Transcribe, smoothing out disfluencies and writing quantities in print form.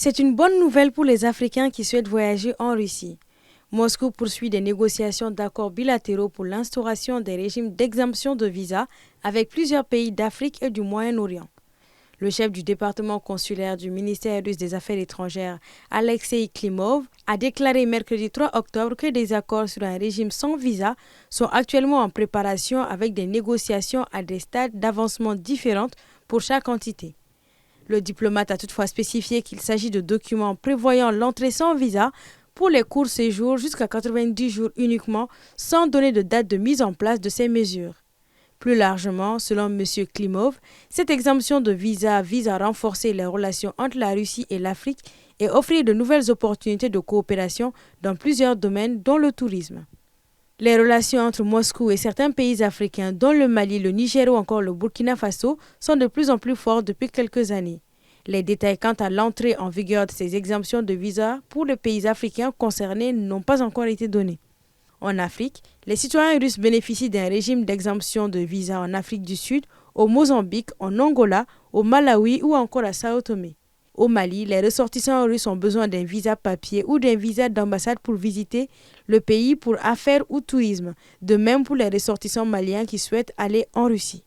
C'est une bonne nouvelle pour les Africains qui souhaitent voyager en Russie. Moscou poursuit des négociations d'accords bilatéraux pour l'instauration des régimes d'exemption de visa avec plusieurs pays d'Afrique et du Moyen-Orient. Le chef du département consulaire du ministère russe des Affaires étrangères, Alexei Klimov, a déclaré mercredi 3 octobre que des accords sur un régime sans visa sont actuellement en préparation avec des négociations à des stades d'avancement différents pour chaque entité. Le diplomate a toutefois spécifié qu'il s'agit de documents prévoyant l'entrée sans visa pour les courts séjours jusqu'à 90 jours uniquement, sans donner de date de mise en place de ces mesures. Plus largement, selon M. Klimov, cette exemption de visa vise à renforcer les relations entre la Russie et l'Afrique et offrir de nouvelles opportunités de coopération dans plusieurs domaines, dont le tourisme. Les relations entre Moscou et certains pays africains, dont le Mali, le Niger ou encore le Burkina Faso, sont de plus en plus fortes depuis quelques années. Les détails quant à l'entrée en vigueur de ces exemptions de visa pour les pays africains concernés n'ont pas encore été donnés. En Afrique, les citoyens russes bénéficient d'un régime d'exemption de visa en Afrique du Sud, au Mozambique, en Angola, au Malawi ou encore à Sao Tomé. Au Mali, les ressortissants russes ont besoin d'un visa papier ou d'un visa d'ambassade pour visiter le pays pour affaires ou tourisme, de même pour les ressortissants maliens qui souhaitent aller en Russie.